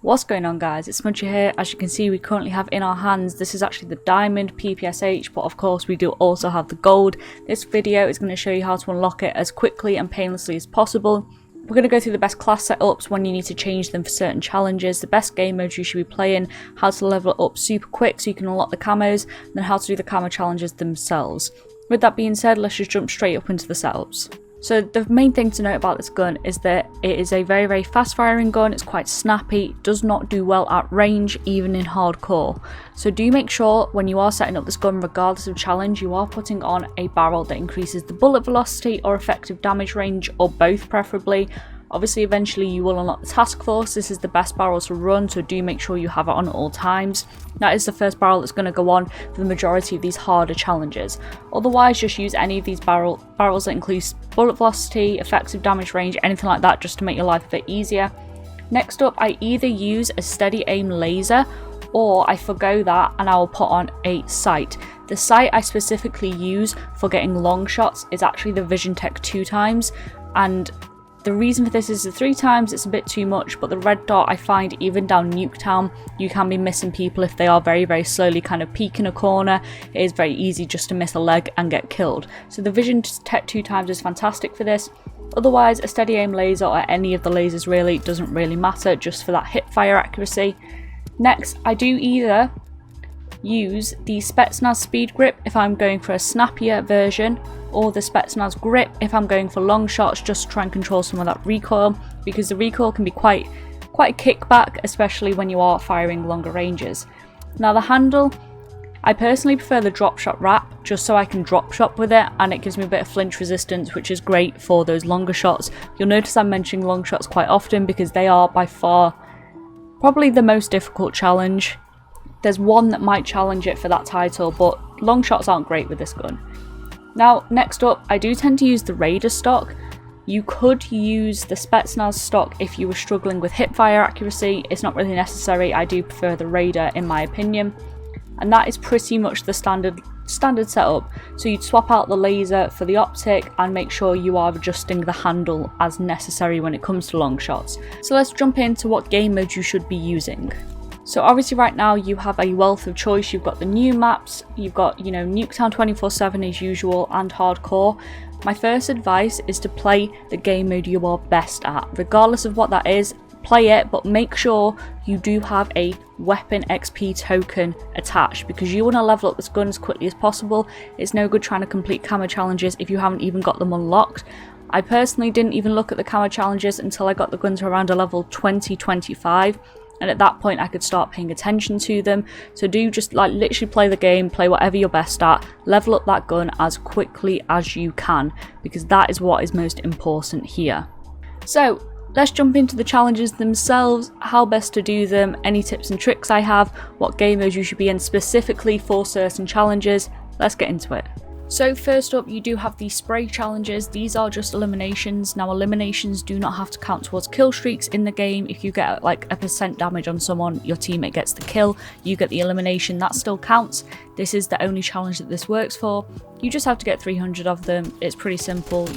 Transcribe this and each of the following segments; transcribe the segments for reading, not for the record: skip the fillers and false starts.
What's going on, guys? It's Smudgy here. As you can see, we currently have in our hands, this is actually the diamond PPSh, but of course we do also have the gold. This video is going to show you how to unlock it as quickly and painlessly as possible. We're going to go through the best class setups, when you need to change them for certain challenges, the best game modes you should be playing, how to level it up super quick so you can unlock the camos, and then how to do the camo challenges themselves. With that being said, let's just jump straight up into the setups. So the main thing to note about this gun is that it is a very fast firing gun. It's quite snappy, does not do well at range, even in hardcore. So do make sure when you are setting up this gun, regardless of challenge, you are putting on a barrel that increases the bullet velocity or effective damage range, or both preferably. Obviously, eventually you will unlock the task force. This is the best barrel to run, so do make sure you have it on at all times. That is the first barrel that's going to go on for the majority of these harder challenges. Otherwise, just use any of these barrels that includes bullet velocity, effective damage range, anything like that, just to make your life a bit easier. Next up, I either use a steady aim laser, or I forgo that and I will put on a sight. The sight I specifically use for getting long shots is actually the Vision Tech 2x, and the reason for this is the 3x it's a bit too much, but the red dot, I find even down Nuketown you can be missing people if they are very slowly kind of peeking a corner. It is very easy just to miss a leg and get killed. So the Vision Tech 2x is fantastic for this. Otherwise, a steady aim laser or any of the lasers really doesn't really matter, just for that hip fire accuracy. Next, I do either use the Spetsnaz speed grip if I'm going for a snappier version, or the Spetsnaz grip if I'm going for long shots, just to try and control some of that recoil, because the recoil can be quite a kickback, especially when you are firing longer ranges. Now the handle, I personally prefer the drop shot wrap, just so I can drop shot with it, and it gives me a bit of flinch resistance, which is great for those longer shots. You'll notice I'm mentioning long shots quite often because they are by far probably the most difficult challenge. There's one that might challenge it for that title, but long shots aren't great with this gun. Now, next up, I do tend to use the Raider stock. You could use the Spetsnaz stock if you were struggling with hipfire accuracy. It's not really necessary. I do prefer the Raider in my opinion. And that is pretty much the standard setup. So you'd swap out the laser for the optic and make sure you are adjusting the handle as necessary when it comes to long shots. So let's jump into what game mode you should be using. So obviously right now you have a wealth of choice. You've got the new maps, you've got, Nuketown 24/7 as usual, and hardcore. My first advice is to play the game mode you are best at. Regardless of what that is, play it, but make sure you do have a weapon XP token attached, because you want to level up this gun as quickly as possible. It's no good trying to complete camo challenges if you haven't even got them unlocked. I personally didn't even look at the camo challenges until I got the gun to around a level 20-25. And at that point I could start paying attention to them. So do just literally play the game, play whatever you're best at, level up that gun as quickly as you can, because that is what is most important here. So let's jump into the challenges themselves, how best to do them, any tips and tricks I have, what game modes you should be in specifically for certain challenges. Let's get into it. So first up, you do have the spray challenges. These are just eliminations. Now eliminations do not have to count towards kill streaks in the game. If you get like a % damage on someone, your teammate gets the kill, you get the elimination, that still counts. This is the only challenge that this works for. You just have to get 300 of them. It's pretty simple,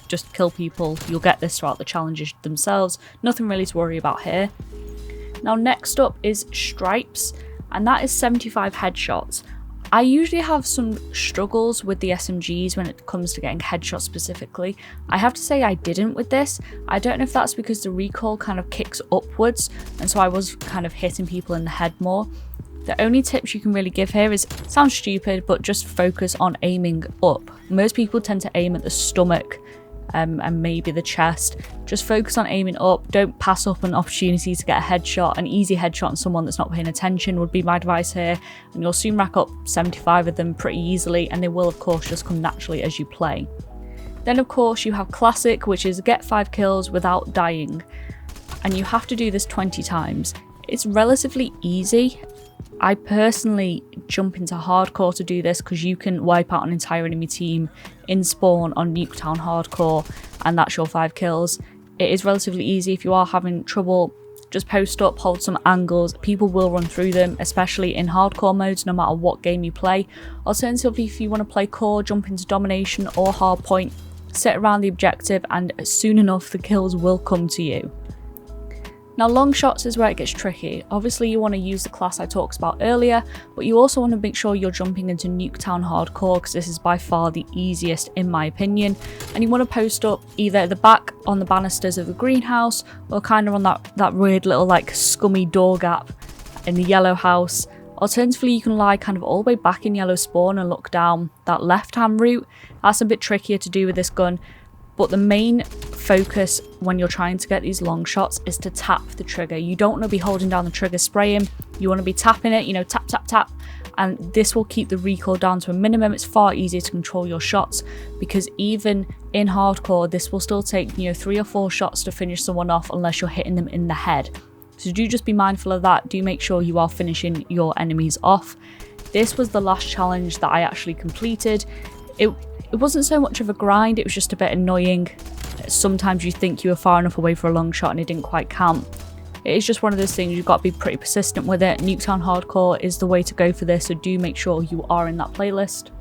just kill people. You'll get this throughout the challenges themselves. Nothing really to worry about here. Now next up is stripes, and that is 75 headshots. I usually have some struggles with the SMGs when it comes to getting headshots specifically. I have to say I didn't with this. I don't know if that's because the recoil kind of kicks upwards, and so I was kind of hitting people in the head more. The only tips you can really give here is, sounds stupid, but just focus on aiming up. Most people tend to aim at the stomach and maybe the chest. Just focus on aiming up. Don't pass up an opportunity to get a headshot. An easy headshot on someone that's not paying attention would be my advice here, and you'll soon rack up 75 of them pretty easily, and they will of course just come naturally as you play. Then of course you have classic, which is get 5 kills without dying, and you have to do this 20 times. It's relatively easy. I personally jump into hardcore to do this, because you can wipe out an entire enemy team in spawn on Nuketown hardcore, and that's your 5 kills. It is relatively easy. If you are having trouble, just post up, hold some angles, people will run through them, especially in hardcore modes, no matter what game you play. Alternatively, if you want to play core, jump into domination or hardpoint, sit around the objective, and soon enough the kills will come to you. Now Longshots is where it gets tricky. Obviously you want to use the class I talked about earlier, but you also want to make sure you're jumping into Nuketown Hardcore because this is by far the easiest in my opinion. And you want to post up either at the back on the banisters of the greenhouse or kind of on that weird little like scummy door gap in the yellow house. Alternatively, you can lie kind of all the way back in yellow spawn and look down that left hand route. That's a bit trickier to do with this gun. But the main focus when you're trying to get these long shots is to tap the trigger. You don't want to be holding down the trigger spraying. You want to be tapping it, you know, tap, tap, tap. And this will keep the recoil down to a minimum. It's far easier to control your shots because even in hardcore, this will still take, you know, 3 or 4 shots to finish someone off unless you're hitting them in the head. So do just be mindful of that. Do make sure you are finishing your enemies off. This was the last challenge that I actually completed. It wasn't so much of a grind, it was just a bit annoying. Sometimes you think you were far enough away for a long shot and it didn't quite count. It is just one of those things, you've got to be pretty persistent with it. Nuketown Hardcore is the way to go for this, so do make sure you are in that playlist.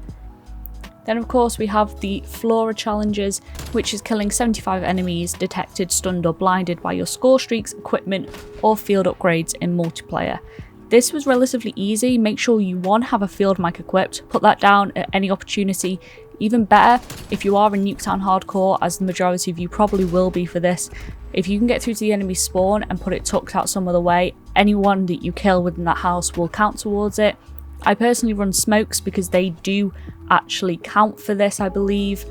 Then of course we have the Flora challenges, which is killing 75 enemies detected, stunned or blinded by your score streaks, equipment or field upgrades in multiplayer. This was relatively easy. Make sure you have a field mic equipped, put that down at any opportunity. Even better, if you are in Nuketown Hardcore, as the majority of you probably will be for this, if you can get through to the enemy spawn and put it tucked out some other way, anyone that you kill within that house will count towards it. I personally run smokes because they do actually count for this, I believe.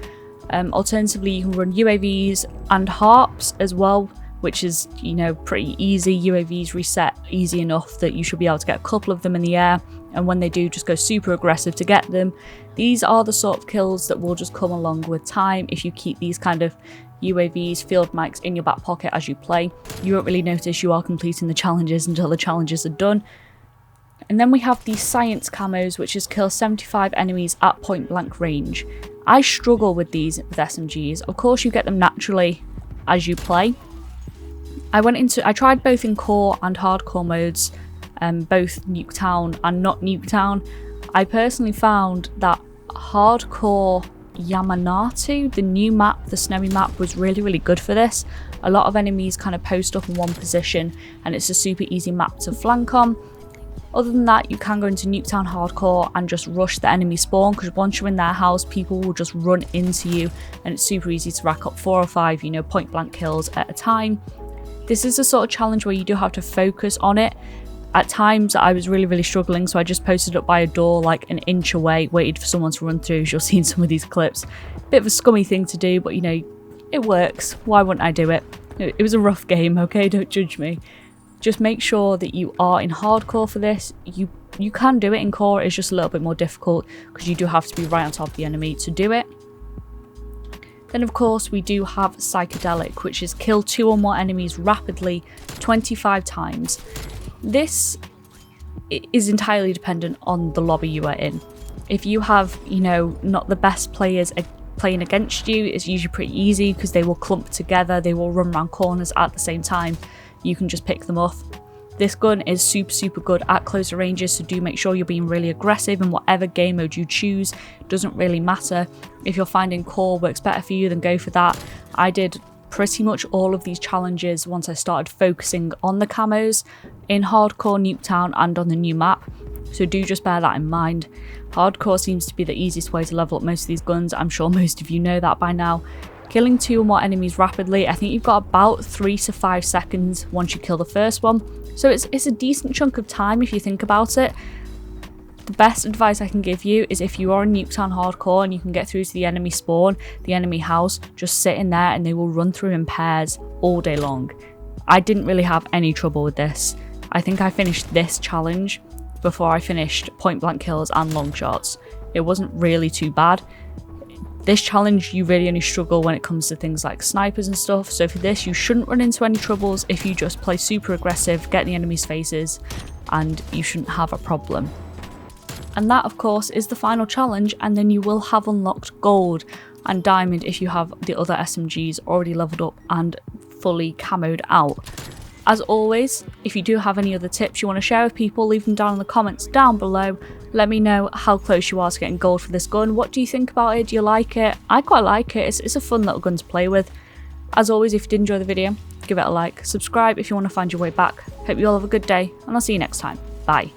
Alternatively, you can run UAVs and harps as well, which is, you know, pretty easy. UAVs reset easy enough that you should be able to get a couple of them in the air, and when they do, just go super aggressive to get them. These are the sort of kills that will just come along with time if you keep these kind of UAVs, field mics in your back pocket as you play. You won't really notice you are completing the challenges until the challenges are done. And then we have the science camos, which is kill 75 enemies at point blank range. I struggle with these with SMGs. Of course you get them naturally as you play. I tried both in core and hardcore modes, both Nuketown and not Nuketown. I personally found that hardcore Yamanatu, the new map, the snowy map, was really, really good for this. A lot of enemies kind of post up in one position and it's a super easy map to flank on. Other than that, you can go into Nuketown Hardcore and just rush the enemy spawn, because once you're in their house, people will just run into you and it's super easy to rack up 4 or 5, you know, point blank kills at a time. This is a sort of challenge where you do have to focus on it. At times I was really, really struggling, so I just posted up by a door like an inch away, waited for someone to run through, as you'll see in some of these clips. Bit of a scummy thing to do, but you know, it works. Why wouldn't I do it? It was a rough game, okay? Don't judge me. Just make sure that you are in hardcore for this. You can do it in core, it's just a little bit more difficult because you do have to be right on top of the enemy to do it. Then of course we do have psychedelic, which is kill 2 or more enemies rapidly 25 times. This is entirely dependent on the lobby you are in. If you have, you know, not the best players playing against you, it's usually pretty easy because they will clump together, they will run around corners at the same time. You can just pick them off. This gun is super good at closer ranges, so do make sure you're being really aggressive in whatever game mode you choose. It doesn't really matter. If you're finding core works better for you, then go for that. I did pretty much all of these challenges once I started focusing on the camos in hardcore Nuketown and on the new map, so do just bear that in mind. Hardcore seems to be the easiest way to level up most of these guns. I'm sure most of you know that by now. Killing 2 or more enemies rapidly, I think you've got about 3 to 5 seconds once you kill the first one, so it's a decent chunk of time if you think about it. The best advice I can give you is if you are in Nuketown Hardcore and you can get through to the enemy spawn, the enemy house, just sit in there and they will run through in pairs all day long. I didn't really have any trouble with this. I think I finished this challenge before I finished point blank kills and long shots. It wasn't really too bad. This challenge, you really only struggle when it comes to things like snipers and stuff, so for this you shouldn't run into any troubles if you just play super aggressive, get in the enemy's faces, and you shouldn't have a problem. And that of course is the final challenge, and then you will have unlocked gold and diamond if you have the other SMGs already leveled up and fully camoed out. As always, if you do have any other tips you want to share with people, leave them down in the comments down below. Let me know how close you are to getting gold for this gun. What do you think about it? Do you like it? I quite like it. It's a fun little gun to play with. As always, if you did enjoy the video, give it a like, subscribe if you want to find your way back. Hope you all have a good day, and I'll see you next time. Bye.